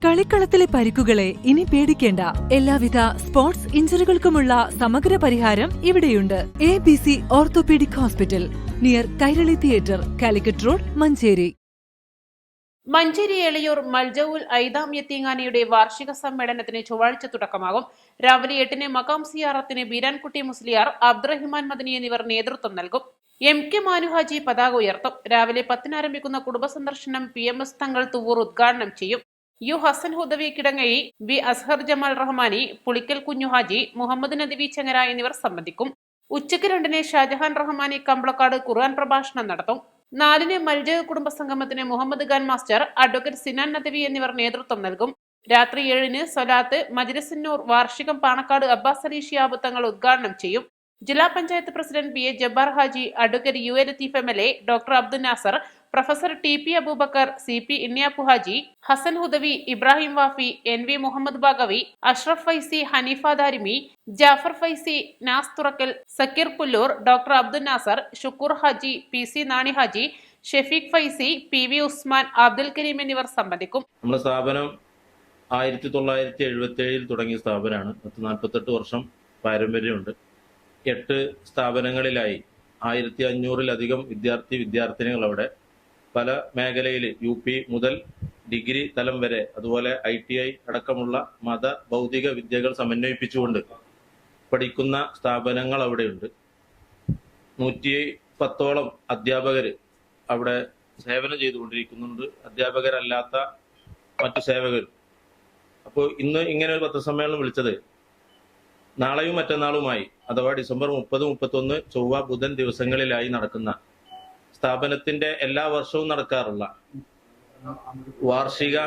കളിക്കളത്തിലെ പരിക്കുകളെ ഇനി പേടിക്കേണ്ട. എല്ലാവിധ സ്പോർട്സ് ഇഞ്ചുറികൾക്കുമുള്ള സമഗ്ര പരിഹാരം ഇവിടെയുണ്ട്. ABC orthopaedic hospital, near Kairali theatre, Calicut road, Manjeri. Manjeri Eliyur മൽജൌൽ ഐദാം യത്തീംഖാനയുടെ വാർഷിക സമ്മേളനത്തിന് ചൊവ്വാഴ്ച തുടക്കമാകും. രാവിലെ 8-ന് മഖാം സിയാറത്തിന് ബീരാൻകുട്ടി മുസ്ലിയാർ, അബ്ദുറഹിമാൻ മദനി എന്നിവർ നേതൃത്വം നൽകും. MK മാനുഹാജി പതാക ഉയർത്തും. രാവിലെ 10-ന് ആരംഭിക്കുന്ന കുടുംബസന്ദർശനം PMS തങ്ങൾ തുവൂർ ഉദ്ഘാടനം ചെയ്യും. U ഹസൻ ഹുദവി കിടങ്ങഴി, B അസ്ഹർ ജമാൽ റഹ്മാനി, പുളിക്കൽ കുഞ്ഞുഹാജി, മുഹമ്മദ് നദവി ചെങ്ങര എന്നിവർ സംബന്ധിക്കും. ഉച്ചയ്ക്ക് 2-ന് ഷാജഹാൻ റഹ്മാനി കമ്പളക്കാട് ഖുർആൻ പ്രഭാഷണം നടത്തും. 4-ന് മൽജ കുടുംബസംഗമത്തിന് മുഹമ്മദ് ഖാൻ മാസ്റ്റർ, അഡ്വക്കേറ്റ് സിനാൻ നദവി എന്നിവർ നേതൃത്വം നൽകും. രാത്രി 7-ന് സ്വലാത്ത് മജ്ലിസുന്നൂർ വാർഷികം പാണക്കാട് അബ്ബാസ് അലി ശിഹാബ് തങ്ങൾ ഉദ്ഘാടനം ചെയ്യും. ജില്ലാ panchayat president BA Jabbar Haji, advocate UA Latheef MLA, doctor Abdul Nasar, professor TP Aboobacker, CP Inniyappu Haji, Hasan Hudavi, Ibrahim Wafi, NV Muhammad Baqavi, Ashraf Faizy, Haneefa Darimi, Jafar Faizy, Nas Thurakkal, Zakir Pullur, doctor Abdul Nasar, Shukkoor Haji, PC Nani Haji, Shefeeq Faizy, PV Usman, Abdul Kareem എന്നിവർ സംബന്ധിക്കും. നമ്മുടെ സ്ഥാപനം 1977 തുടങ്ങിയ സ്ഥാപനമാണ്. 48 വർഷം പാരമ്പര്യമുണ്ട്. 8 സ്ഥാപനങ്ങളിലായി 1500-ലധികം വിദ്യാർത്ഥിനികൾ അവിടെ പല മേഖലയിൽ UP മുതൽ ഡിഗ്രി തലം വരെ, അതുപോലെ ITI അടക്കമുള്ള മത ഭൗതിക വിദ്യകൾ സമന്വയിപ്പിച്ചുകൊണ്ട് പഠിക്കുന്ന സ്ഥാപനങ്ങൾ അവിടെയുണ്ട്. 110ഓളം അധ്യാപകർ അവിടെ സേവനം ചെയ്തുകൊണ്ടിരിക്കുന്നുണ്ട്. അധ്യാപകരല്ലാത്ത മറ്റു സേവകർ. അപ്പോൾ ഇന്ന് ഇങ്ങനെ ഒരു പത്രസമ്മേളനം വിളിച്ചത് നാളെയും മറ്റന്നാളുമായി, അഥവാ ഡിസംബർ 30, 31 ചൊവ്വ, ബുധൻ ദിവസങ്ങളിലായി നടക്കുന്ന സ്ഥാപനത്തിന്റെ എല്ലാ വർഷവും നടക്കാറുള്ള വാർഷിക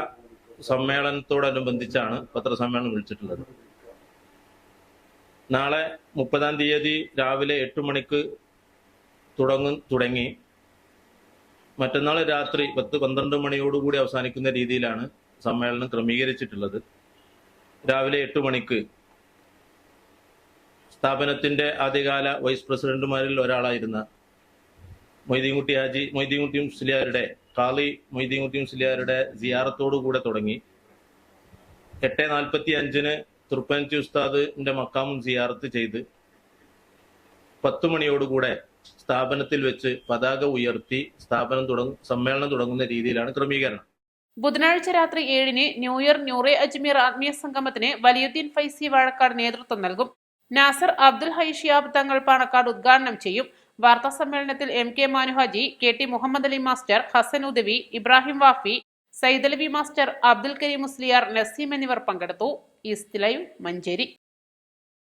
സമ്മേളനത്തോടനുബന്ധിച്ചാണ് പത്രസമ്മേളനം വിളിച്ചിട്ടുള്ളത്. നാളെ 30-ാം തീയതി രാവിലെ 8 മണിക്ക് തുടങ്ങി മറ്റന്നാൾ രാത്രി 10-12 മണിയോടുകൂടി അവസാനിക്കുന്ന രീതിയിലാണ് സമ്മേളനം ക്രമീകരിച്ചിട്ടുള്ളത്. രാവിലെ 8 മണിക്ക് സ്ഥാപനത്തിന്റെ ആദ്യകാല വൈസ് പ്രസിഡന്റുമാരിൽ ഒരാളായിരുന്ന മൊയ്തീൻകുട്ടി മുസ്ലിയാരുടെ, ഖാളി മൊയ്തീൻകുട്ടി മുസ്ലിയാരുടെ സിയാറത്തോടുകൂടെ തുടങ്ങി 8:45-ന് തുർപ്പൻചി ഉസ്താദിന്റെ മക്കാമും സിയാറത്ത് ചെയ്ത് 10 മണിയോടുകൂടെ സ്ഥാപനത്തിൽ വെച്ച് പതാക ഉയർത്തി സമ്മേളനം തുടങ്ങുന്ന രീതിയിലാണ് ക്രമീകരണം. ബുധനാഴ്ച രാത്രി 7-ന് ന്യൂ ഇയർ ന്യൂറെ അജ്മീർ ആത്മീയ സംഗമത്തിന് വലിയുദ്ദീൻ ഫൈസി വാഴക്കാട് നേതൃത്വം നൽകും. നാസർ അബ്ദുൽ ഹൈ ശിഹാബ് തങ്ങൾ പാണക്കാട് ഉദ്ഘാടനം ചെയ്യും. വാർത്താ സമ്മേളനത്തിൽ MK Manu Haji, KT Muhammad Ali master, Hasan Udavi, Ibrahim Wafi, Saidalavi master, Abdul Kareem Musliyar, Naseem എന്നിവർ പങ്കെടുത്തു. East Live, Manjeri.